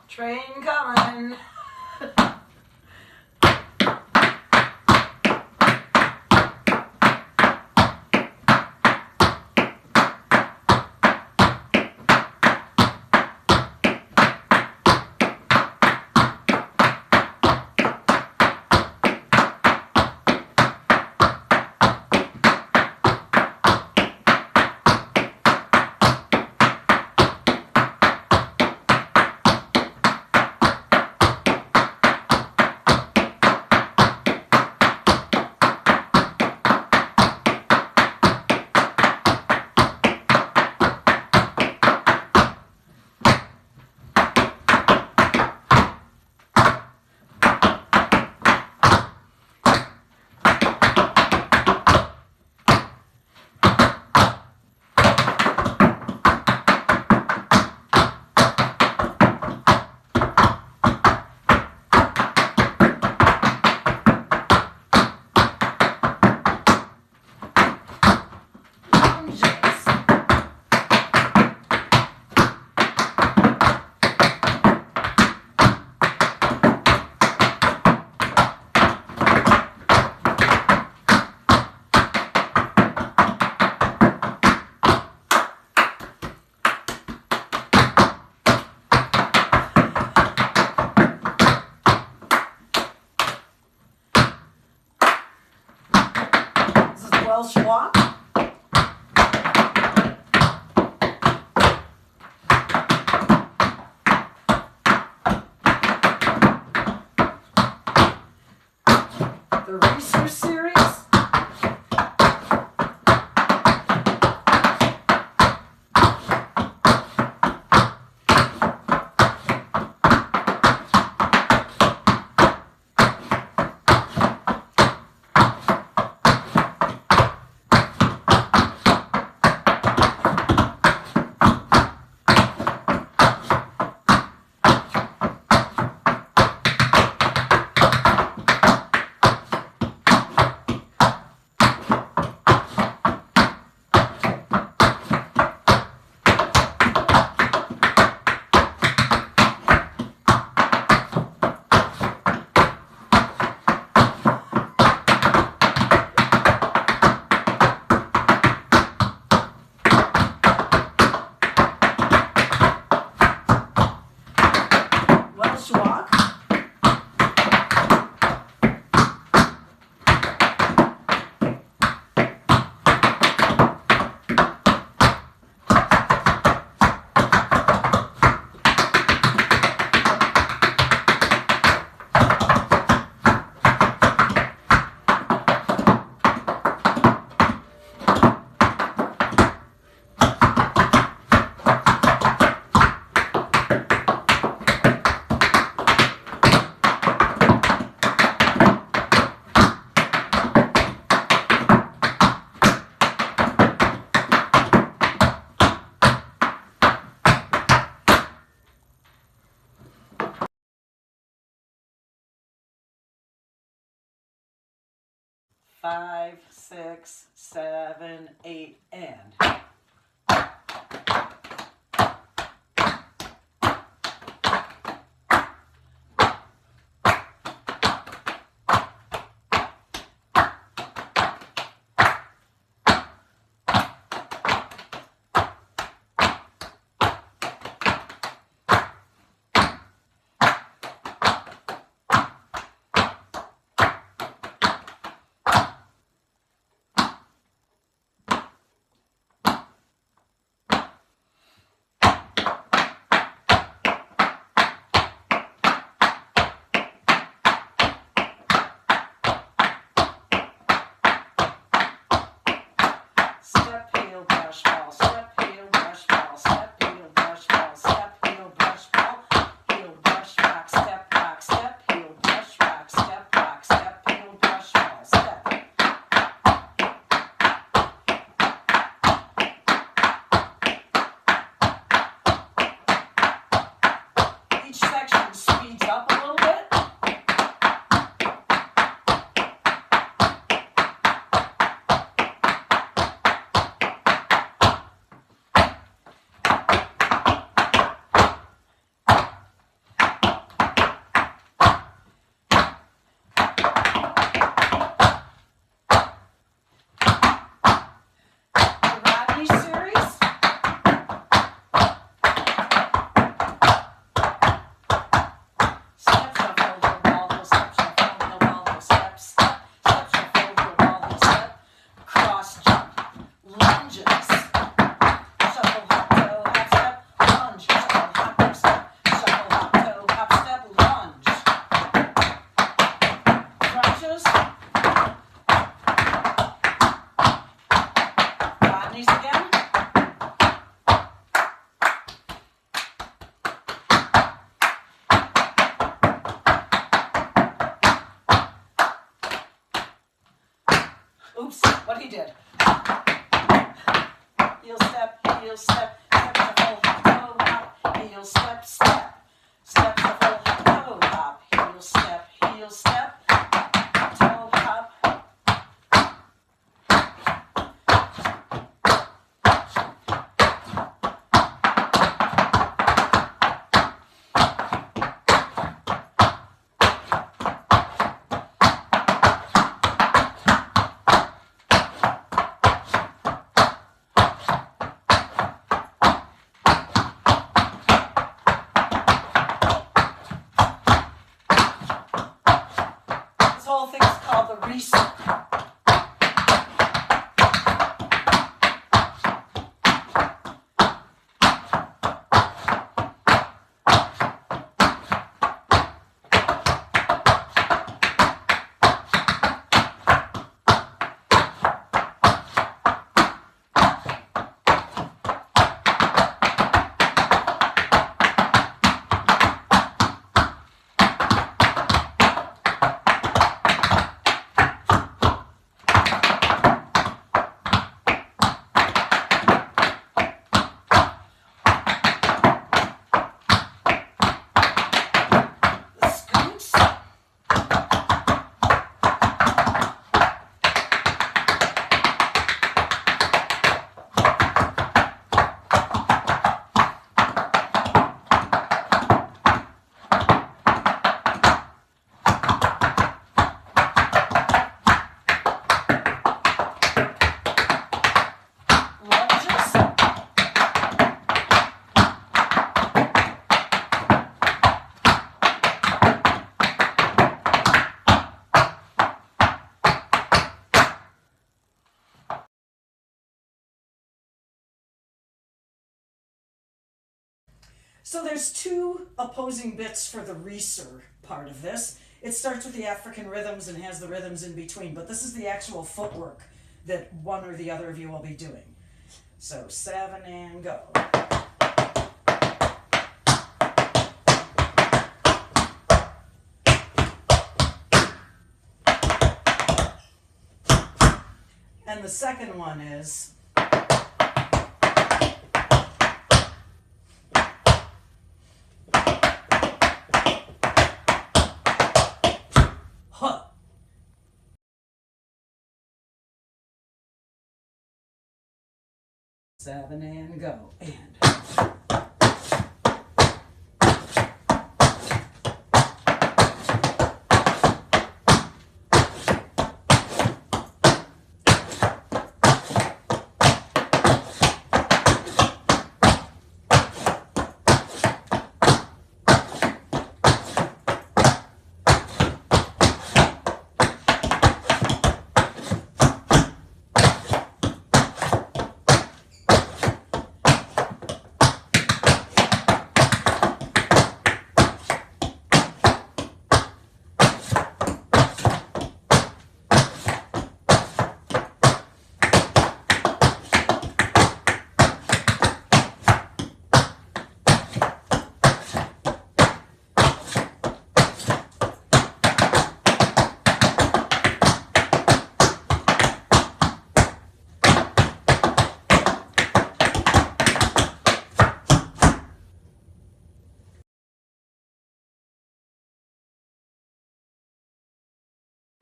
Train coming. Welsh Walks. The Reeser series. Welsh Walks. Five, six, seven, 8, and. oops, what he did. Heel step, step the full toe hop, heel step, step the full toe hop, heel step, toe hop. This whole thing is called the Reeser. So there's two opposing bits for the Reeser part of this. It starts with the African rhythms and has the rhythms in between, but this is the actual footwork that one or the other of you will be doing. So 7 and go. And the second one is huh. 7 and go. And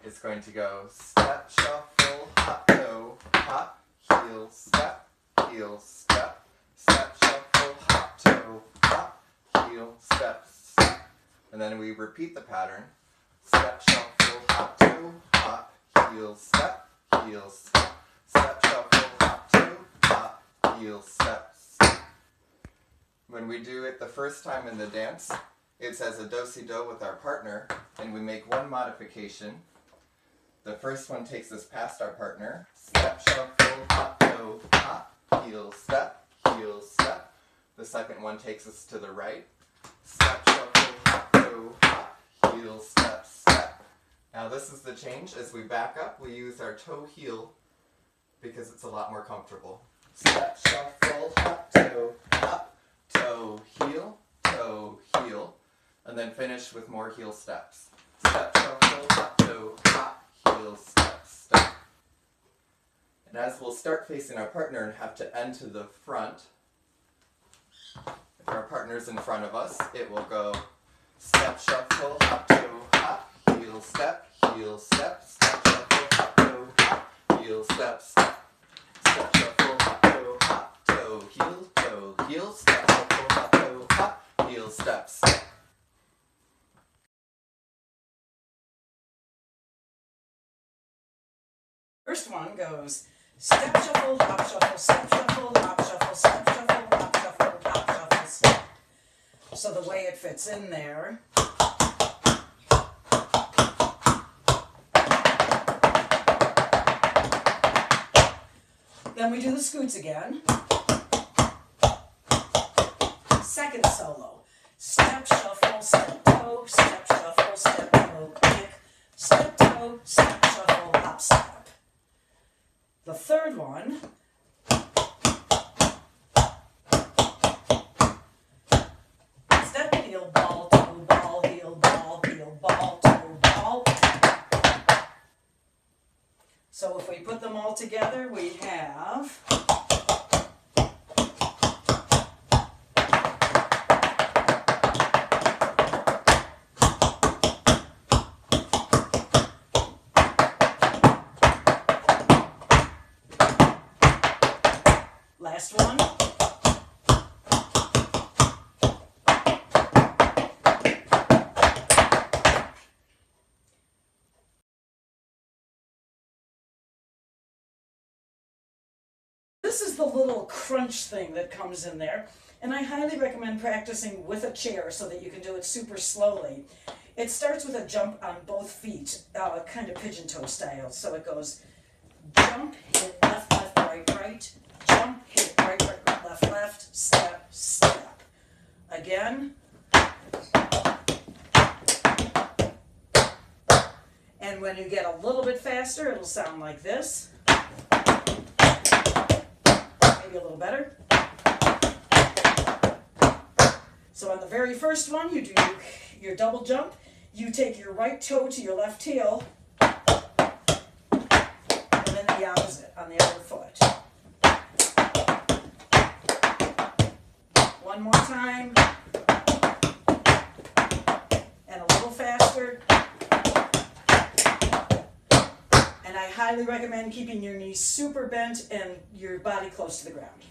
it's going to go step, shuffle, hop, toe, hop, heel, step, step, shuffle, hop, toe, hop, heel, step, step. And then we repeat the pattern. Step, shuffle, hop, toe, hop, heel, step, step, shuffle, hop, toe, hop, heel, step, step. When we do it the first time in the dance, it's as a do-si-do with our partner, and we make one modification. The first one takes us past our partner. Step, shuffle, hop, toe, hop, heel, step, step. The second one takes us to the right. Step, shuffle, hop, toe, hop, heel, step, step. Now this is the change. As we back up, we use our toe heel because it's a lot more comfortable. Step, shuffle, hop, toe, heel, and then finish with more heel steps. Step, shuffle, hop, toe, hop, heel, step, step. And as we'll start facing our partner and have to end to the front, if our partner's in front of us, it will go step, shuffle, hop, toe, hop, heel, step, step, shuffle, hop, toe, hop, heel, step, step, shuffle, hop, toe, heel, step, shuffle, hop, toe, hop, heel, step, step. First one goes step, shuffle, hop, shuffle, step, shuffle, hop, shuffle, step, shuffle, hop, shuffle, hop, shuffle, step. So the way it fits in there. Then we do the scoots again. Second solo. Step, shuffle, step, toe, step, shuffle, step, toe, kick, step, toe, step, shuffle, hop, step. The third one, step, heel, ball, toe, ball, heel, ball, toe, ball. So if we put them all together, we have last one. This is the little crunch thing that comes in there, and I highly recommend practicing with a chair so that you can do it super slowly. It starts with a jump on both feet, kind of pigeon toe style. So it goes jump, hit left, left, right, right, jump, hit right, right, right, left, left, step, step. Again. And when you get a little bit faster, it'll sound like this. Maybe a little better. So on the very first one, you do your double jump. You take your right toe to your left heel, and then the opposite on the other foot. One more time, and a little faster. And I highly recommend keeping your knees super bent and your body close to the ground.